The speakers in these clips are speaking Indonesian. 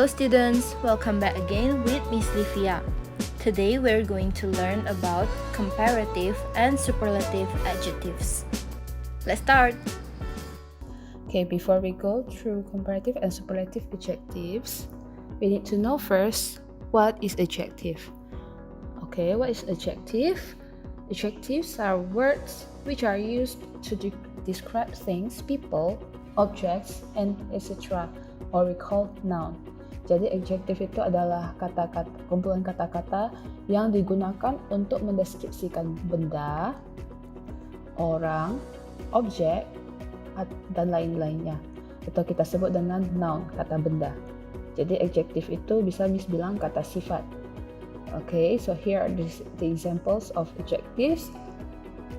Hello students, welcome back again with Miss Livia. Today we're going to learn about comparative and superlative adjectives. Let's start! Okay, before we go through comparative and superlative adjectives, we need to know first what is adjective. Okay, what is adjective? Adjectives are words which are used to describe things, people, objects, and etc. or we call noun. Jadi adjective itu adalah kata-kata, kumpulan kata-kata yang digunakan untuk mendeskripsikan benda, orang, objek, dan lain-lainnya. Atau kita sebut dengan noun, kata benda. Jadi adjective itu bisa Miss bilang kata sifat. Okay, so here are the examples of adjectives.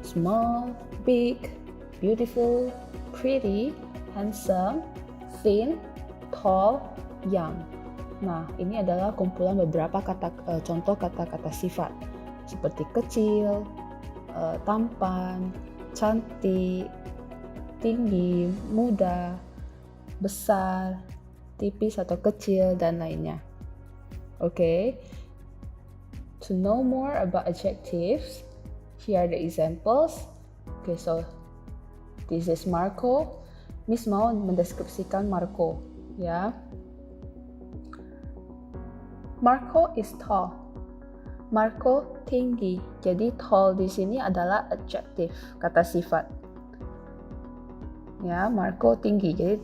Small, big, beautiful, pretty, handsome, thin, tall, young. Nah, ini adalah kumpulan beberapa contoh kata-kata sifat seperti kecil, tampan, cantik, tinggi, muda, besar, tipis atau kecil, dan lainnya. Okay, to know more about adjectives, here are the examples. Okay, so this is Marco. Miss mau mendeskripsikan Marco, ya. Marco is tall. Marco tinggi. Jadi tall di sini adalah adjective, kata sifat. Ya, Marco tinggi. Jadi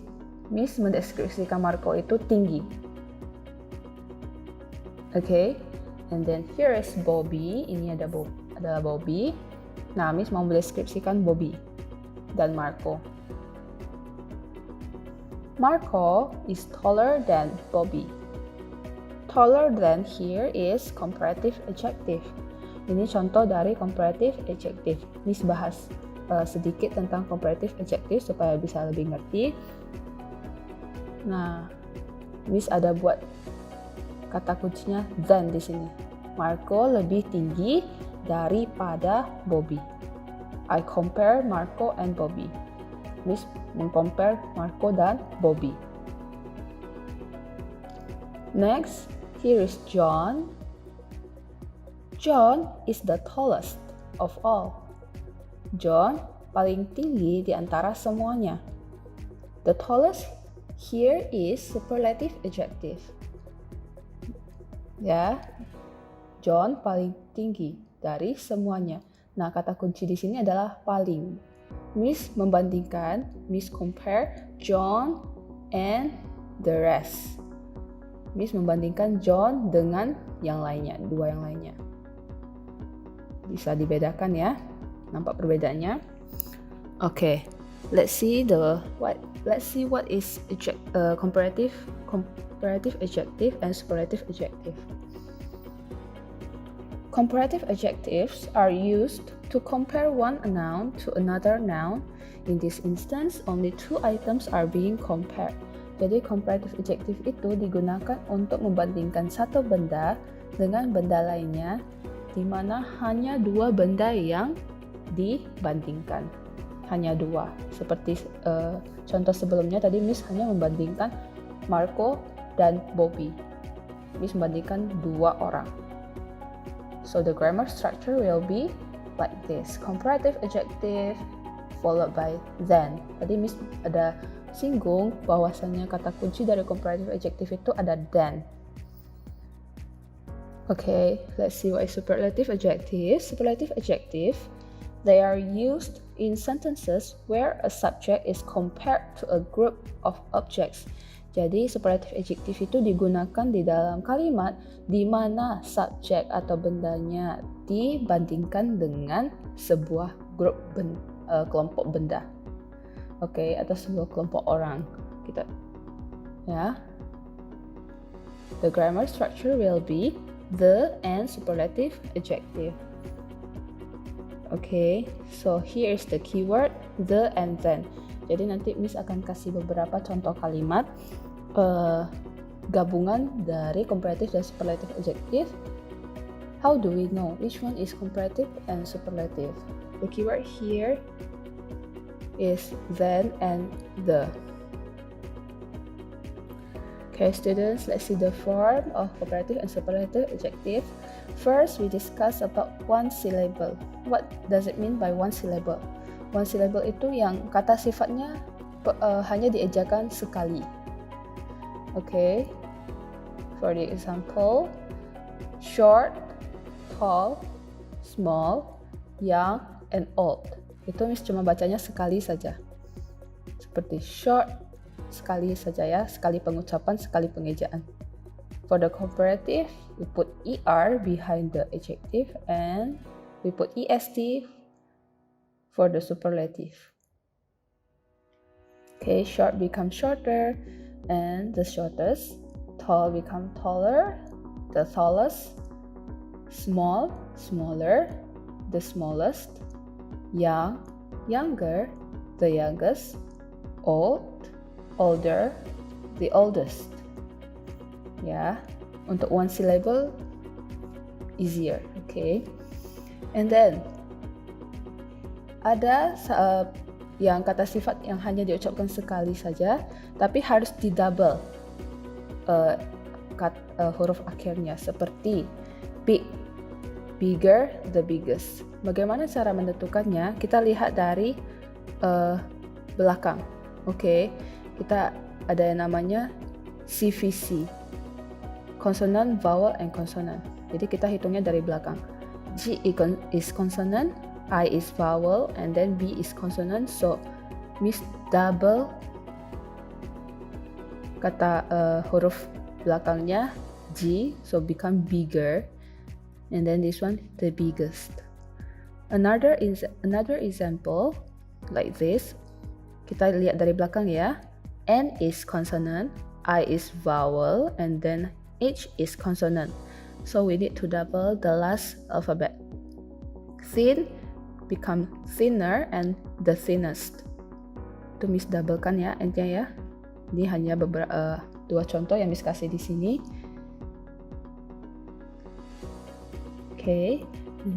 Miss mendeskripsikan Marco itu tinggi. Okay, and then here is Bobby. Ini adalah Bobby. Nah, Miss mau mendeskripsikan Bobby dan Marco. Marco is taller than Bobby. Taller than here is comparative adjective. Ini contoh dari comparative adjective. Miss bahas sedikit tentang comparative adjective supaya bisa lebih ngerti. Nah, Miss ada buat kata kuncinya than di sini. Marco lebih tinggi daripada Bobby. I compare Marco and Bobby. Miss mengcompare Marco dan Bobby. Next, here is John. John is the tallest of all. John paling tinggi di antara semuanya. The tallest here is superlative adjective. Ya, John paling tinggi dari semuanya. Nah, kata kunci di sini adalah paling. Miss membandingkan, Miss compare John and the rest. Miss membandingkan John dengan yang lainnya, dua yang lainnya. Bisa dibedakan ya, nampak perbedaannya. Okay, let's see what is comparative adjective and superlative adjective. Comparative adjectives are used to compare one noun to another noun. In this instance, only two items are being compared. Jadi comparative adjective itu digunakan untuk membandingkan satu benda dengan benda lainnya, di mana hanya dua benda yang dibandingkan. Hanya dua. Seperti contoh sebelumnya tadi Miss hanya membandingkan Marco dan Bobby. Miss membandingkan dua orang. So the grammar structure will be like this. Comparative adjective followed by than. Tadi Miss ada singgung bahwasannya kata kunci dari comparative adjective itu ada than. Okay, let's see what is superlative adjective. Superlative adjective, they are used in sentences where a subject is compared to a group of objects. Jadi superlative adjective itu digunakan di dalam kalimat di mana subjek atau bendanya dibandingkan dengan sebuah grup kelompok benda. Okay, atau sebuah kelompok orang. Kita ya. The grammar structure will be the and superlative adjective. Okay, so here is the keyword the and then. Jadi nanti Miss akan kasih beberapa contoh kalimat gabungan dari comparative dan superlative adjective. How do we know which one is comparative and superlative? The keyword here is then and the. Okay, students, let's see the form of comparative and superlative adjective. First, we discuss about one syllable. What does it mean by one syllable? One syllable itu yang kata sifatnya hanya diejakan sekali. Okay, for the example, short, tall, small, young, and old. Itu cuma bacanya sekali saja. Seperti short, sekali saja ya, sekali pengucapan, sekali pengejaan. For the comparative, we put ER behind the adjective and we put EST for the superlative. Okay, short becomes shorter and the shortest. Tall become taller, the tallest. Small, smaller, the smallest. Young, younger, the youngest. Old, older, the oldest. Ya, untuk one syllable easier, okay. And then ada yang kata sifat yang hanya diucapkan sekali saja, tapi harus didouble huruf akhirnya, seperti big, bigger, the biggest. Bagaimana cara menentukannya? Kita lihat dari belakang. Oke, kita ada yang namanya CVC, consonant, vowel, and consonant. Jadi kita hitungnya dari belakang. G is consonant, I is vowel, and then B is consonant. So, miss double kata huruf belakangnya G, so become bigger, and then this one the biggest. Another example like this. Kita lihat dari belakang ya. N is consonant, I is vowel, and then H is consonant. So we need to double the last alphabet. Thin become thinner and the thinnest. Itu Miss doublekan ya N-nya ya. Ini hanya beberapa dua contoh yang Miss kasih di sini. Okay,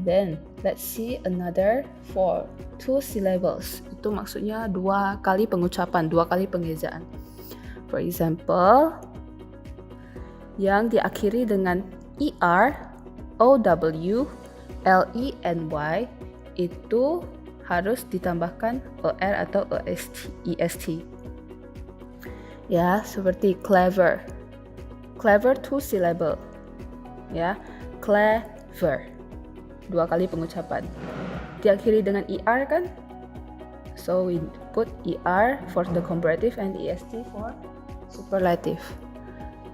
then let's see another for two syllables. Itu maksudnya dua kali pengucapan, dua kali pengejaan. For example, yang diakhiri dengan ER, OW, LE, and Y itu harus ditambahkan OR atau EST. Ya, seperti clever. Clever two syllable. Ya, clever. Dua kali pengucapan. Diakhiri dengan ER kan? So we put ER for the comparative and EST for superlative.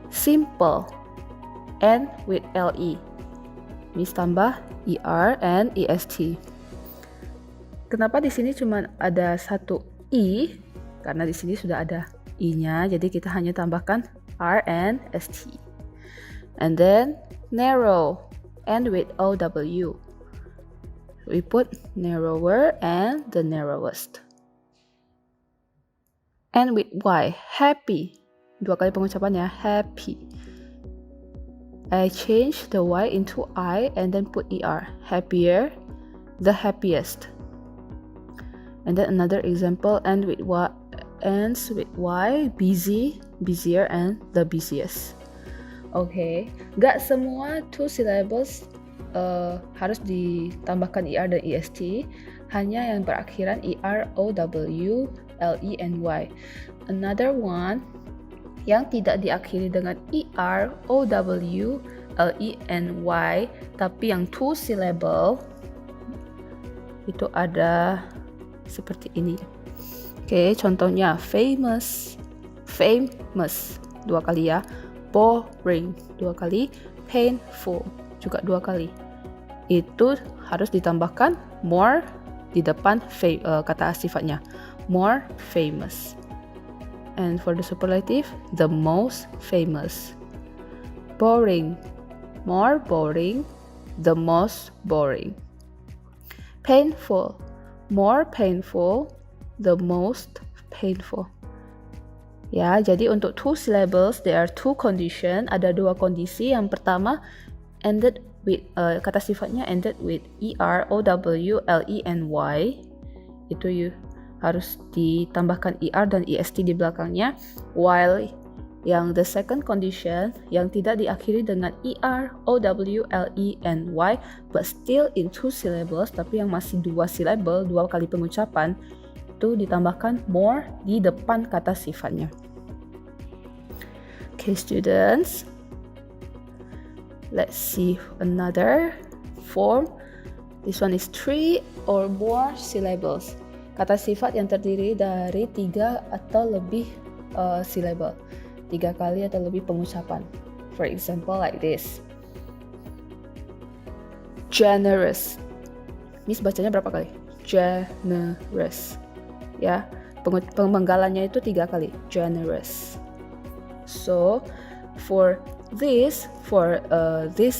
Simple, N with LE. Miss tambah ER and EST. Kenapa di sini cuma ada satu I? Karena di sini sudah ada I-nya, jadi kita hanya tambahkan R and ST. And then narrow, N with OW. We put narrower and the narrowest. And with Y, happy. Dua kali pengucapannya, happy. I change the Y into I and then put ER. Happier, the happiest. And then another example, ends with Y, busy, busier, and the busiest. Okay, gak semua two syllables harus ditambahkan ER dan EST, hanya yang berakhiran ER, OW, LE, and Y. Another one yang tidak diakhiri dengan ER, OW, LE, and Y, tapi yang two syllable itu ada seperti ini. Oke, contohnya famous, dua kali ya. Boring, dua kali. Painful, juga dua kali. Itu harus ditambahkan more di depan kata sifatnya. More famous. And for the superlative, the most famous. Boring, more boring, the most boring. Painful, more painful, the most painful. Ya, jadi untuk two syllables, there are two condition. Ada dua kondisi. Yang pertama, ended with kata sifatnya ended with ER, OW, LE, and Y. Itu harus ditambahkan ER dan EST di belakangnya. While Yang the second condition yang tidak diakhiri dengan er, ow, ly, but still in two syllables, tapi yang masih dua syllable, dua kali pengucapan, itu ditambahkan more di depan kata sifatnya. Okay, students, let's see another form. This one is 3 or more syllables. Kata sifat yang terdiri dari 3 atau lebih syllable. 3 kali atau lebih pengucapan. For example, like this. Generous. Miss bacanya berapa kali? Generous. Ya, pemenggalannya itu 3 kali. Generous. So, for this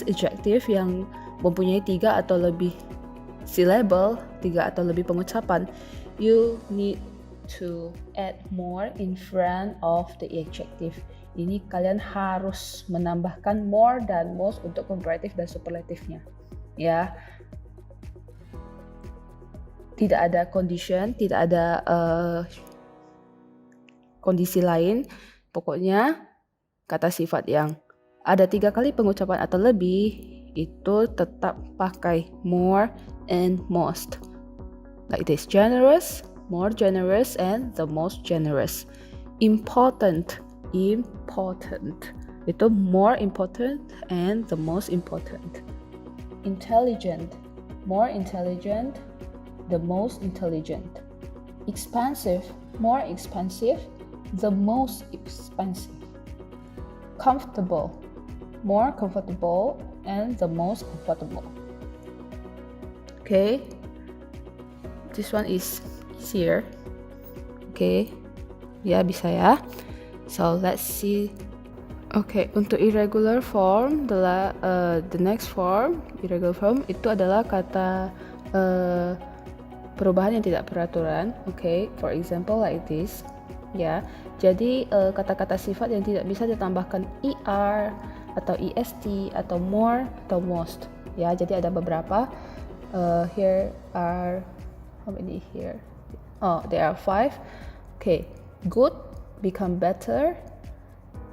adjective yang mempunyai 3 atau lebih syllable, 3 atau lebih pengucapan, you need to add more in front of the adjective. Ini kalian harus menambahkan more dan most untuk comparative dan superlatifnya. Ya. Tidak ada condition, tidak ada kondisi lain. Pokoknya kata sifat yang ada 3 kali pengucapan atau lebih itu tetap pakai more and most. Like this, generous, more generous, and the most generous. Important. Itu more important and the most important. Intelligent, more intelligent, the most intelligent. Expensive, more expensive, the most expensive. Comfortable, more comfortable, and the most comfortable. Okay, this one is easier. Okay, ya bisa ya. So let's see. Okay, untuk irregular form adalah the next form. Irregular form itu adalah kata perubahan yang tidak peraturan. Okay, for example like this. Ya, jadi kata-kata sifat yang tidak bisa ditambahkan er atau est atau more atau most. Ya, jadi ada beberapa. Here are how many here? Oh, there are 5. Okay, good become better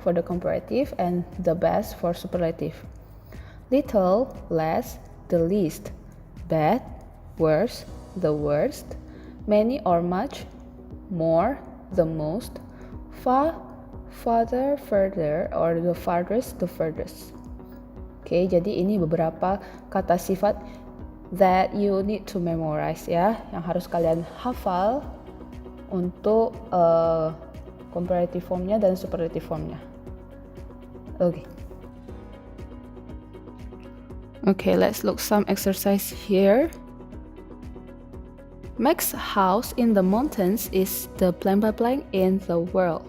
for the comparative and the best for superlative. Little, less, the least. Bad, worse, the worst. Many or much, more, the most. Far, farther, further, or the farthest, the furthest. Okay, jadi ini beberapa kata sifat that you need to memorize ya, yang harus kalian hafal untuk comparative formnya dan superlative formnya. Okay, let's look some exercise here. Max's house in the mountains is the blank blank blank in the world.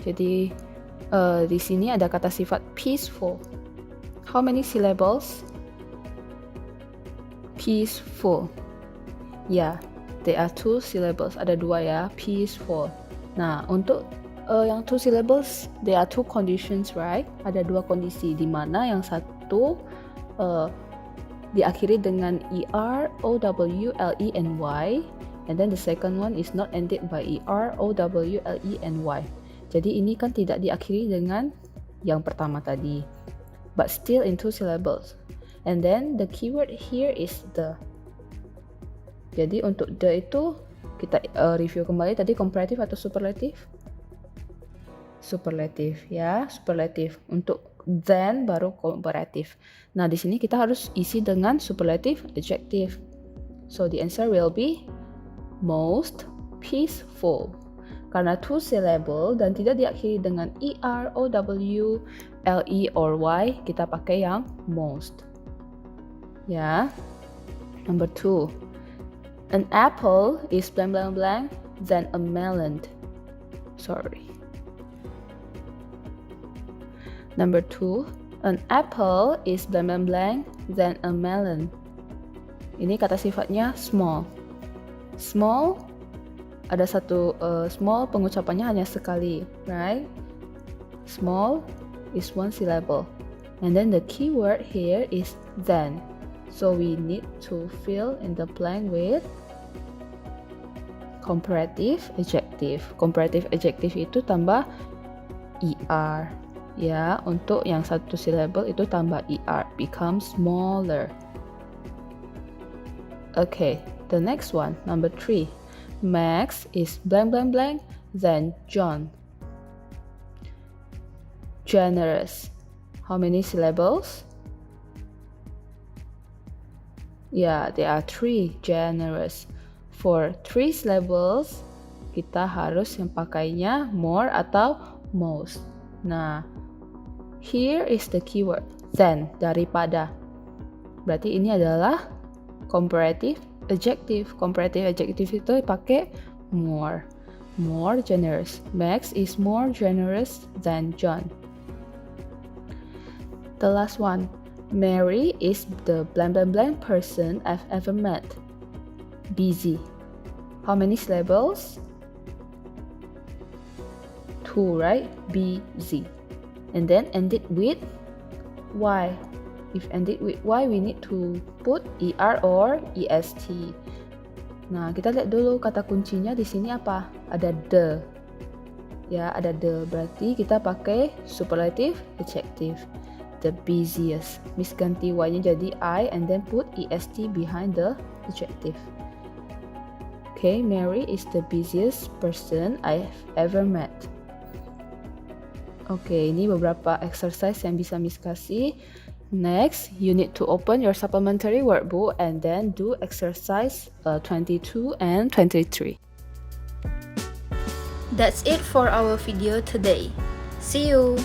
Jadi di sini ada kata sifat peaceful. How many syllables? Peaceful. Ya, there are 2 syllables. Ada 2 ya, peaceful. Nah, untuk yang 2 syllables, there are 2 conditions, right? Ada 2 kondisi, di mana yang satu diakhiri dengan er, ow, le, and y, and then the second one is not ended by er, ow, le, and y. Jadi ini kan tidak diakhiri dengan yang pertama tadi, but still in 2 syllables. And then the keyword here is the. Jadi untuk the itu kita review kembali tadi, comparative atau superlative? Superlative ya, superlative. Untuk then baru comparative. Nah, di sini kita harus isi dengan superlative adjective. So the answer will be most peaceful. Karena 2 syllable dan tidak diakhiri dengan er, ow, le, or y, kita pakai yang most. Ya. Number 2. An apple is blank blank blank than a melon. Sorry. Number 2. An apple is blank blank blank than a melon. Ini kata sifatnya small. Small ada satu small pengucapannya hanya sekali, right? Small is 1 syllable. And then the keyword here is then. So we need to fill in the blank with comparative adjective. Comparative adjective itu tambah ER. Ya, untuk yang satu syllable itu tambah ER, become smaller. Okay, the next one, number 3. Max is blank blank blank, then John. Generous. How many syllables? Yeah, there are 3, generous. For 3 syllables, kita harus yang pakainya more atau most. Nah, here is the keyword, than, daripada. Berarti ini adalah comparative adjective. Comparative adjective itu pakai more. More generous. Max is more generous than John. The last one. Mary is the blank blank blank person I've ever met. Busy. How many syllables? 2, right? Busy. And then end it with Y. If ended with Y, we need to put ER or EST. Nah, kita lihat dulu kata kuncinya di sini apa? Ada the. Ya, ada the. Berarti kita pakai superlative adjective. The busiest. Miss ganti Y-nya jadi I and then put EST behind the adjective. Okay, Mary is the busiest person I've ever met. Okay, ini beberapa exercise yang bisa Miss kasih. Next, you need to open your supplementary workbook and then do exercise 22 and 23. That's it for our video today. See you!